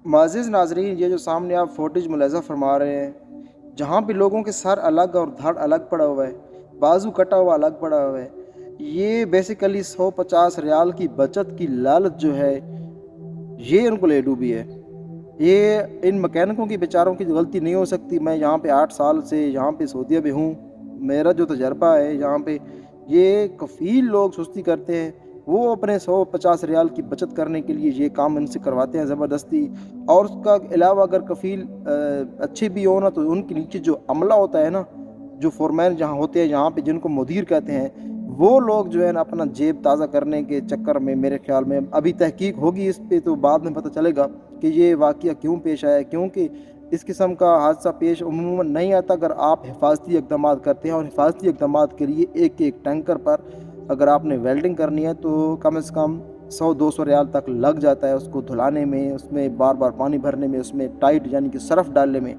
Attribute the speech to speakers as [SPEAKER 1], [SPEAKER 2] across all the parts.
[SPEAKER 1] معزز ناظرین، یہ جو سامنے آپ فوٹیج ملاحظہ فرما رہے ہیں، جہاں پہ لوگوں کے سر الگ اور دھڑ الگ پڑا ہوا ہے، بازو کٹا ہوا الگ پڑا ہوا ہے، یہ بیسیکلی 150 ریال کی بچت کی لالچ جو ہے یہ ان کو لے ڈوبی ہے۔ یہ ان مکینکوں کی بیچاروں کی غلطی نہیں ہو سکتی۔ میں یہاں پہ 8 سال سے یہاں پہ سعودیہ میں ہوں، میرا جو تجربہ ہے یہاں پہ، یہ کفیل لوگ سستی کرتے ہیں، وہ اپنے 150 ریال کی بچت کرنے کے لیے یہ کام ان سے کرواتے ہیں زبردستی۔ اور اس کا علاوہ اگر کفیل اچھے بھی ہو نا، تو ان کے نیچے جو عملہ ہوتا ہے نا، جو فورمین جہاں ہوتے ہیں، یہاں پہ جن کو مدیر کہتے ہیں، وہ لوگ جو ہے نا اپنا جیب تازہ کرنے کے چکر میں، میرے خیال میں ابھی تحقیق ہوگی اس پہ تو بعد میں پتہ چلے گا کہ یہ واقعہ کیوں پیش آیا ہے۔ کیونکہ اس قسم کا حادثہ پیش عموماً نہیں آتا اگر آپ حفاظتی اقدامات کرتے ہیں، اور حفاظتی اقدامات کے لیے ایک ایک ٹینکر پر اگر آپ نے ویلڈنگ کرنی ہے تو کم از کم 100-200 ریال تک لگ جاتا ہے، اس کو دھلانے میں، اس میں بار بار پانی بھرنے میں، اس میں ٹائٹ یعنی کہ صرف ڈالنے میں۔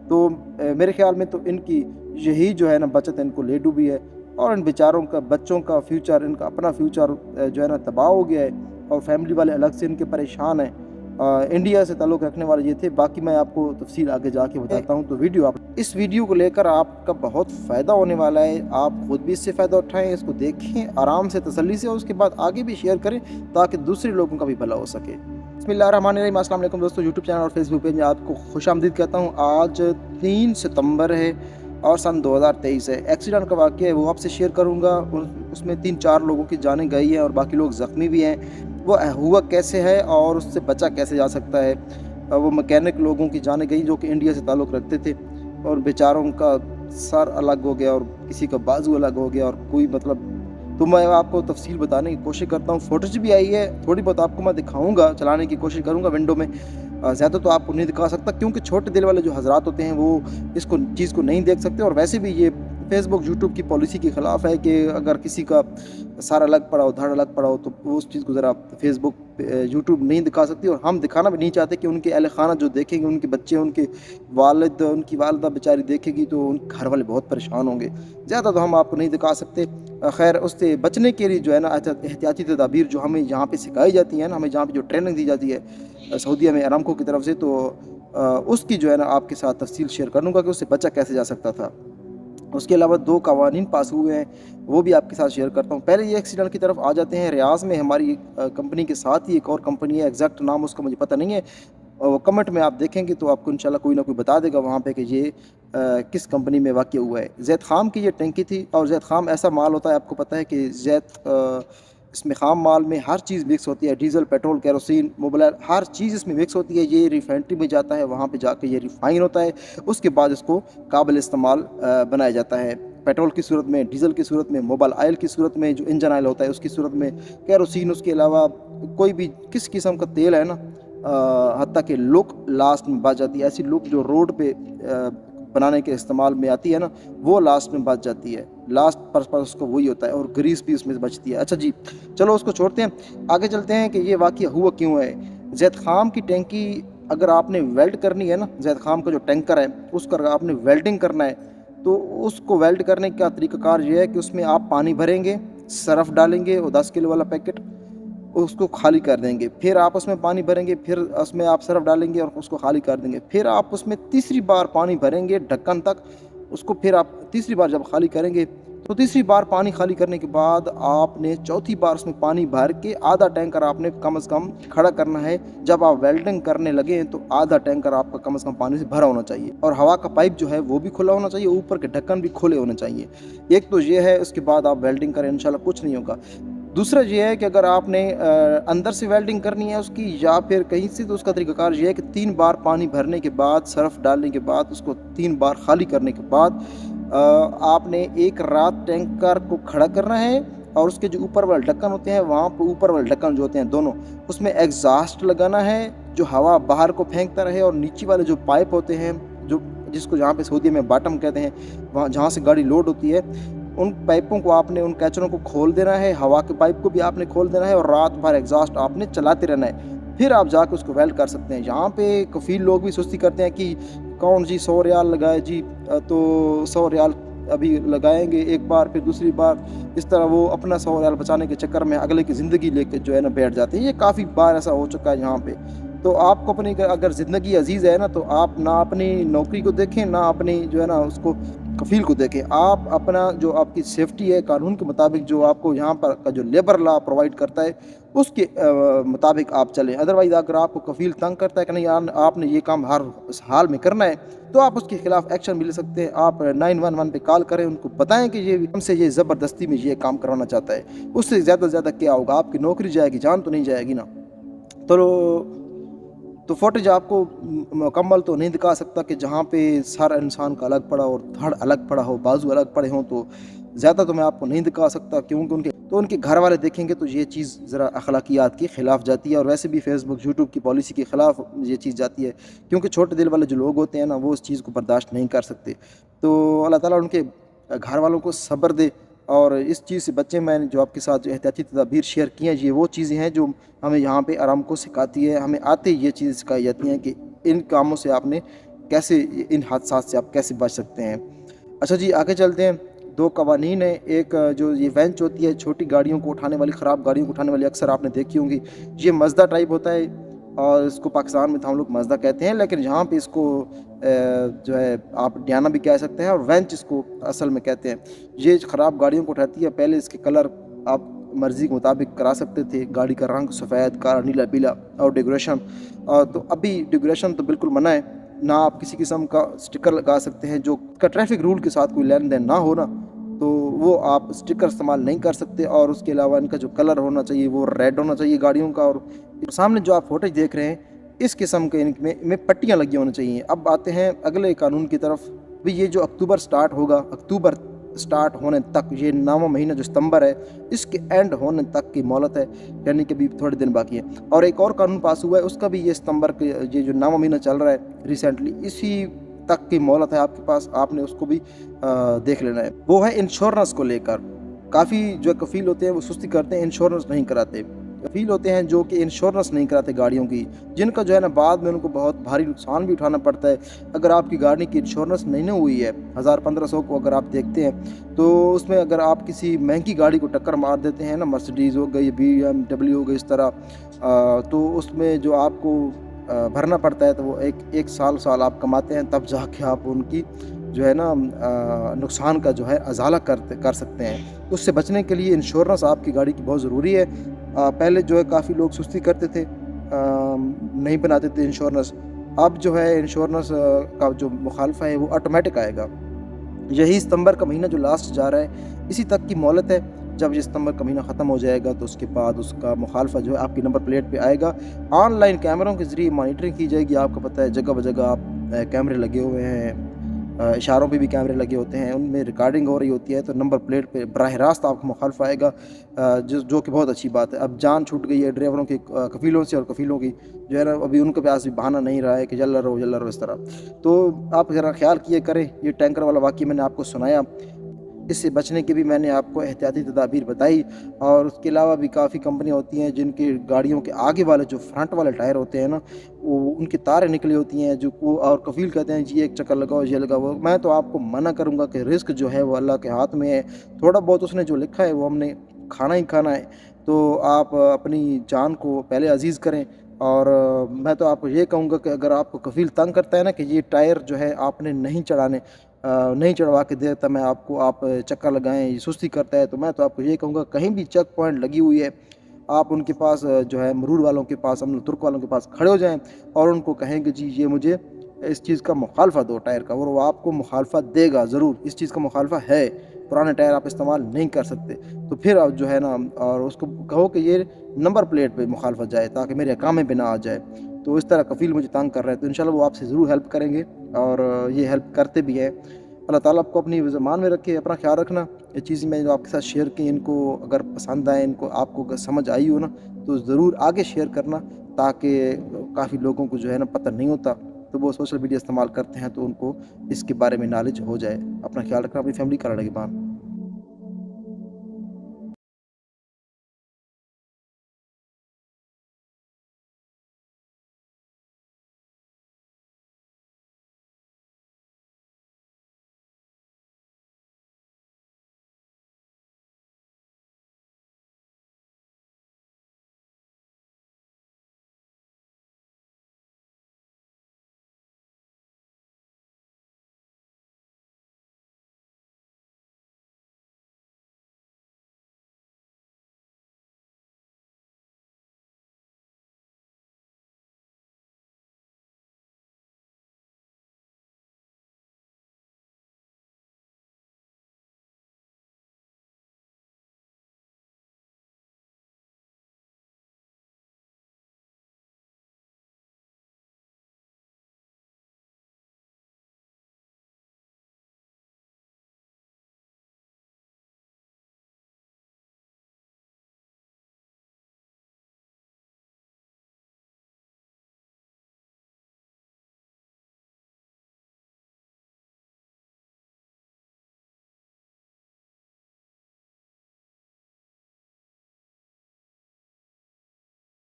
[SPEAKER 1] تو میرے خیال میں تو ان کی یہی جو ہے نا بچت ان کو لے ڈوبی ہے، اور ان بیچاروں کا، بچوں کا فیوچر، ان کا اپنا فیوچر جو ہے نا تباہ ہو گیا ہے، اور فیملی والے الگ سے ان کے پریشان ہیں۔ انڈیا سے تعلق رکھنے والے یہ تھے، باقی میں آپ کو تفصیل آگے جا کے بتاتا ہوں۔ تو اس ویڈیو کو لے کر آپ کا بہت فائدہ ہونے والا ہے، آپ خود بھی اس سے فائدہ اٹھائیں، اس کو دیکھیں آرام سے، تسلی سے، اور اس کے بعد آگے بھی شیئر کریں تاکہ دوسرے لوگوں کا بھی بھلا ہو سکے۔ بسم اللہ الرحمن الرحیم۔ السلام علیکم دوستو، یوٹیوب چینل اور فیس بک پیج میں آپ کو خوش آمدید کہتا ہوں۔ آج 3 ستمبر ہے اور سن 2023 ہے۔ ایکسیڈنٹ کا واقعہ ہے وہ آپ سے شیئر کروں گا، اس میں 3-4 لوگوں کی جانیں گئی ہیں اور باقی لوگ زخمی بھی ہیں۔ وہ ہوا کیسے ہے اور اس سے بچا کیسے جا سکتا ہے۔ وہ مکینک لوگوں کی جانیں گئی جو کہ انڈیا سے تعلق رکھتے تھے، اور بیچاروں کا سر الگ ہو گیا اور کسی کا بازو الگ ہو گیا، اور کوئی مطلب، تو میں آپ کو تفصیل بتانے کی کوشش کرتا ہوں۔ فوٹیج بھی آئی ہے، تھوڑی بہت آپ کو میں دکھاؤں گا، چلانے کی کوشش کروں گا ونڈو میں، زیادہ تو آپ کو نہیں دکھا سکتا کیونکہ چھوٹے دل والے جو حضرات ہوتے ہیں وہ اس چیز کو نہیں دیکھ سکتے، اور ویسے بھی یہ فیس بک یوٹیوب کی پالیسی کے خلاف ہے کہ اگر کسی کا سر الگ پڑا ہو، دھڑ الگ پڑا ہو، تو وہ اس چیز کو ذرا فیس بک یوٹیوب نہیں دکھا سکتی، اور ہم دکھانا بھی نہیں چاہتے کہ ان کے اہل خانہ جو دیکھیں گے، ان کے بچے، ان کے والد، ان کی والدہ بیچاری دیکھے گی تو ان گھر والے بہت پریشان ہوں گے۔ زیادہ تو ہم آپ کو نہیں دکھا سکتے۔ خیر، اس سے بچنے کے لیے جو ہے نا احتیاطی تدابیر جو ہمیں یہاں پہ سکھائی جاتی ہیں نا، ہمیں جہاں پہ جو ٹریننگ دی جاتی ہے سعودیہ میں ارامکو کی طرف سے، تو اس کی جو ہے نا آپ کے ساتھ تفصیل شیئر کروں گا کہ اس سے بچا کیسے جا سکتا تھا۔ اس کے علاوہ 2 قوانین پاس ہوئے ہیں، وہ بھی آپ کے ساتھ شیئر کرتا ہوں۔ پہلے یہ ایکسیڈنٹ کی طرف آ جاتے ہیں۔ ریاض میں ہماری کمپنی کے ساتھ ہی ایک اور کمپنی ہے، ایگزیکٹ نام اس کا مجھے پتہ نہیں ہے، وہ کمنٹ میں آپ دیکھیں گے تو آپ کو انشاءاللہ کوئی نہ کوئی بتا دے گا وہاں پہ کہ یہ کس کمپنی میں واقع ہوا ہے۔ زید خام کی یہ ٹینکی تھی، اور زید خام ایسا مال ہوتا ہے، آپ کو پتہ ہے کہ زید اس میں خام مال میں ہر چیز مکس ہوتی ہے، ڈیزل، پیٹرول، کیروسین، موبلائل، ہر چیز اس میں مکس ہوتی ہے۔ یہ ریفائنری میں جاتا ہے، وہاں پہ جا کے یہ ریفائن ہوتا ہے، اس کے بعد اس کو قابل استعمال بنایا جاتا ہے، پیٹرول کی صورت میں، ڈیزل کی صورت میں، موبائل آئل کی صورت میں، جو انجن آئل ہوتا ہے اس کی صورت میں، کیروسین، اس کے علاوہ کوئی بھی کس قسم کا تیل ہے نا، حتیٰ کہ لک لاسٹ میں بچ جاتی ہے، ایسی لک جو روڈ پہ بنانے کے استعمال میں آتی ہے نا، وہ لاسٹ میں بچ جاتی ہے، لاسٹ پرپز اس کو وہی ہوتا ہے، اور گریس بھی اس میں بچتی ہے۔ اچھا جی، چلو اس کو چھوڑتے ہیں، آگے چلتے ہیں کہ یہ واقعہ ہوا کیوں ہے۔ زید خام کی ٹینکی اگر آپ نے ویلڈ کرنی ہے نا، زید خام کا جو ٹینکر ہے اس کا اگر آپ نے ویلڈنگ کرنا ہے، تو اس کو ویلڈ کرنے کا طریقہ کار یہ ہے کہ اس میں آپ پانی بھریں گے، صرف ڈالیں گے، وہ 10 کلو والا پیکٹ، اس کو خالی کر دیں گے، پھر آپ اس میں پانی بھریں گے، پھر اس میں آپ صرف ڈالیں گے اور اس کو خالی کر دیں گے، پھر آپ اس میں تیسری بار پانی بھریں گے ڈھکن تک، اس کو پھر آپ تیسری بار جب خالی کریں گے تو تیسری بار پانی خالی کرنے کے بعد آپ نے چوتھی بار اس میں پانی بھر کے آدھا ٹینکر آپ نے کم از کم کھڑا کرنا ہے۔ جب آپ ویلڈنگ کرنے لگے تو آدھا ٹینکر آپ کا کم از کم پانی سے بھرا ہونا چاہیے، اور ہوا کا پائپ جو ہے وہ بھی کھلا ہونا چاہیے، اوپر کے ڈھکن بھی کھلے ہونے چاہیے۔ ایک تو یہ ہے، اس کے بعد آپ ویلڈنگ کریں، انشاءاللہ کچھ نہیں ہوگا۔ دوسرا یہ ہے کہ اگر آپ نے اندر سے ویلڈنگ کرنی ہے اس کی یا پھر کہیں سے، تو اس کا طریقہ کار یہ ہے کہ 3 بار پانی بھرنے کے بعد، صرف ڈالنے کے بعد، اس کو 3 بار خالی کرنے کے بعد آپ نے ایک رات ٹینکر کو کھڑا کرنا ہے، اور اس کے جو اوپر والے ڈھکن ہوتے ہیں، وہاں پہ اوپر والے ڈھکن جو ہوتے ہیں دونوں، اس میں ایگزاسٹ لگانا ہے جو ہوا باہر کو پھینکتا رہے، اور نیچے والے جو پائپ ہوتے ہیں، جس کو جہاں پہ سعودی میں باٹم کہتے ہیں، وہاں جہاں سے گاڑی لوڈ ہوتی ہے، ان پائپوں کو آپ نے، ان کیچروں کو کھول دینا ہے، ہوا کے پائپ کو بھی آپ نے کھول دینا ہے، اور رات بھر ایگزاسٹ آپ نے چلاتے رہنا ہے، پھر آپ جا کے اس کو ویلڈ کر سکتے ہیں۔ یہاں پہ کفیل لوگ بھی سستی کرتے ہیں کہ کون جی 100 ریال لگائے جی، تو 100 ریال ابھی لگائیں گے ایک بار، پھر دوسری بار، اس طرح وہ اپنا 100 ریال بچانے کے چکر میں اگلے کی زندگی لے کے جو ہے نا بیٹھ جاتے ہیں۔ یہ کافی بار ایسا ہو چکا ہے یہاں پہ، تو آپ کو اپنی اگر زندگی عزیز ہے نا تو آپ نہ اپنی نوکری کو دیکھیں نہ اپنی جو ہے نا اس کو کفیل کو دیکھیں. آپ اپنا جو آپ کی سیفٹی ہے قانون کے مطابق جو آپ کو یہاں پر کا جو لیبر لا پرووائڈ کرتا ہے اس کے مطابق آپ چلیں. ادروائز اگر آپ کو کفیل تنگ کرتا ہے کہ نہیں آپ نے یہ کام ہر حال میں کرنا ہے تو آپ اس کے خلاف ایکشن بھی لے سکتے ہیں. آپ 911 پہ کال کریں, ان کو بتائیں کہ یہ ہم سے یہ زبردستی میں یہ کام کروانا چاہتا ہے. اس سے زیادہ سے زیادہ کیا ہوگا, آپ کی نوکری جائے گی, جان تو نہیں جائے گی نا. تو فوٹیج آپ کو مکمل تو نہیں دکھا سکتا کہ جہاں پہ سر انسان کا الگ پڑا اور دھڑ الگ پڑا ہو, بازو الگ پڑے ہوں, تو زیادہ تو میں آپ کو نہیں دکھا سکتا کیونکہ ان کے گھر والے دیکھیں گے تو یہ چیز ذرا اخلاقیات کے خلاف جاتی ہے, اور ویسے بھی فیس بک یوٹیوب کی پالیسی کے خلاف یہ چیز جاتی ہے, کیونکہ چھوٹے دل والے جو لوگ ہوتے ہیں نا وہ اس چیز کو برداشت نہیں کر سکتے. تو اللہ تعالیٰ ان کے گھر والوں کو صبر دے, اور اس چیز سے بچے. میں نے جو آپ کے ساتھ جو احتیاطی تدابیر شیئر کی ہیں یہ وہ چیزیں ہیں جو ہمیں یہاں پہ آرام کو سکھاتی ہے, ہمیں آتے یہ چیز سکھائی جاتی ہیں کہ ان کاموں سے آپ نے کیسے, ان حادثات سے آپ کیسے بچ سکتے ہیں. اچھا جی, آگے چلتے ہیں. 2 قوانین ہیں. ایک جو یہ وینچ ہوتی ہے چھوٹی گاڑیوں کو اٹھانے والی, خراب گاڑیوں کو اٹھانے والی, اکثر آپ نے دیکھی ہوں گی. یہ مزدہ ٹائپ ہوتا ہے اور اس کو پاکستان میں تو ہم لوگ مزدہ کہتے ہیں, لیکن یہاں پہ اس کو جو ہے آپ ڈیانا بھی کہہ سکتے ہیں, اور وینچ اس کو اصل میں کہتے ہیں. یہ خراب گاڑیوں کو اٹھاتی ہے. پہلے اس کے کلر آپ مرضی کے مطابق کرا سکتے تھے, گاڑی کا رنگ سفید, کالا, نیلا, پیلا, اور ڈیکوریشن. تو ابھی ڈیکوریشن تو بالکل منع ہے, نہ آپ کسی قسم کا سٹکر لگا سکتے ہیں جو کا ٹریفک رول کے ساتھ کوئی لین دین نہ ہونا, تو وہ آپ سٹکر استعمال نہیں کر سکتے. اور اس کے علاوہ ان کا جو کلر ہونا چاہیے وہ ریڈ ہونا چاہیے گاڑیوں کا. اور سامنے جو آپ فوٹیج دیکھ رہے ہیں اس قسم کے ان میں پٹیاں لگی ہونا چاہیے. اب آتے ہیں اگلے قانون کی طرف. بھی یہ جو اکتوبر سٹارٹ ہوگا, اکتوبر سٹارٹ ہونے تک, یہ 9واں مہینہ جو ستمبر ہے اس کے اینڈ ہونے تک کی مہلت ہے, یعنی کہ بھی تھوڑے دن باقی ہے. اور ایک اور قانون پاس ہوا ہے, اس کا بھی یہ ستمبر کے یہ جو 9واں مہینہ چل رہا ہے ریسنٹلی, اسی تک کی مہلت ہے آپ کے پاس. آپ نے اس کو بھی دیکھ لینا ہے. وہ ہے انشورنس کو لے کر. کافی جو کفیل ہوتے ہیں وہ سستی کرتے ہیں, انشورنس نہیں کراتے. کفیل ہوتے ہیں جو کہ انشورنس نہیں کراتے گاڑیوں کی, جن کا جو ہے نا بعد میں ان کو بہت بھاری نقصان بھی اٹھانا پڑتا ہے. اگر آپ کی گاڑی کی انشورنس نہیں ہوئی ہے 1000-1500 کو اگر آپ دیکھتے ہیں, تو اس میں اگر آپ کسی مہنگی گاڑی کو ٹکر مار دیتے ہیں نا, مرسڈیز ہو گئی, BMW ہو گئی, اس طرح, تو اس میں جو آپ کو بھرنا پڑتا ہے, تو وہ ایک سال آپ کماتے ہیں تب جا کے آپ ان کی جو ہے نا نقصان کا جو ہے ازالہ کر سکتے ہیں. اس سے بچنے کے لیے انشورنس آپ کی گاڑی کی بہت ضروری ہے. پہلے جو ہے کافی لوگ سستی کرتے تھے, نہیں بناتے تھے انشورنس. اب جو ہے انشورنس کا جو مخالفہ ہے وہ آٹومیٹک آئے گا. یہی ستمبر کا مہینہ جو لاسٹ جا رہا ہے اسی تک کی مہلت ہے. جب یہ ستمبر کا مہینہ ختم ہو جائے گا تو اس کے بعد اس کا مخالفہ جو ہے آپ کی نمبر پلیٹ پہ آئے گا. آن لائن کیمروں کے ذریعے مانیٹرنگ کی جائے گی. آپ کو پتہ ہے جگہ بجگہ آپ کیمرے لگے ہوئے ہیں, اشاروں پہ بھی کیمرے لگے ہوتے ہیں, ان میں ریکارڈنگ ہو رہی ہوتی ہے, تو نمبر پلیٹ پہ براہ راست آپ کو مخالفہ آئے گا, جو کہ بہت اچھی بات ہے. اب جان چھوٹ گئی ہے ڈرائیوروں کے کفیلوں سے, اور کفیلوں کی جو ہے نا ابھی ان کے پاس بھی بہانہ نہیں رہا ہے کہ جل رہو اس طرح. تو آپ ذرا خیال کیے کریں. یہ ٹینکر والا واقعہ میں نے آپ کو سنایا, اس سے بچنے کی بھی میں نے آپ کو احتیاطی تدابیر بتائی. اور اس کے علاوہ بھی کافی کمپنیاں ہوتی ہیں جن کی گاڑیوں کے آگے والے جو فرنٹ والے ٹائر ہوتے ہیں نا, وہ ان کی تاریں نکلی ہوتی ہیں, جو اور کفیل کہتے ہیں جی ایک چکر لگاؤ, یہ لگاؤ. میں تو آپ کو منع کروں گا کہ رزق جو ہے وہ اللہ کے ہاتھ میں ہے. تھوڑا بہت اس نے جو لکھا ہے وہ ہم نے کھانا ہی کھانا ہے. تو آپ اپنی جان کو پہلے عزیز کریں. اور میں تو آپ کو یہ کہوں گا کہ اگر آپ کو کفیل تنگ کرتا ہے نا کہ یہ ٹائر جو ہے آپ نے نہیں چڑھوا کے دیتا, میں آپ چکر لگائیں, یہ سستی کرتا ہے, تو میں تو آپ کو یہ کہوں گا کہیں بھی چیک پوائنٹ لگی ہوئی ہے آپ ان کے پاس جو ہے مرور والوں کے پاس, ہم ترک والوں کے پاس کھڑے ہو جائیں اور ان کو کہیں کہ جی یہ مجھے اس چیز کا مخالفہ دو ٹائر کا, اور وہ آپ کو مخالفہ دے گا ضرور. اس چیز کا مخالفہ ہے, پرانے ٹائر آپ استعمال نہیں کر سکتے. تو پھر آپ جو ہے نا, اور اس کو کہو کہ یہ نمبر پلیٹ پہ مخالفت جائے تاکہ میرے اقامے پہ نہ آ جائے. تو اس طرح کفیل مجھے تنگ کر رہے ہیں, تو انشاءاللہ وہ آپ سے ضرور ہیلپ کریں گے, اور یہ ہیلپ کرتے بھی ہیں. اللہ تعالیٰ آپ کو اپنی زمان میں رکھے. اپنا خیال رکھنا. یہ چیز میں جو آپ کے ساتھ شیئر کی, ان کو اگر پسند آئے, ان کو آپ کو اگر سمجھ آئی ہو نا, تو ضرور آگے شیئر کرنا, تاکہ کافی لوگوں کو جو ہے نا پتہ نہیں ہوتا, تو وہ سوشل میڈیا استعمال کرتے ہیں, تو ان کو اس کے بارے میں نالج ہو جائے. اپنا خیال رکھنا, اپنی فیملی کا نگہبان.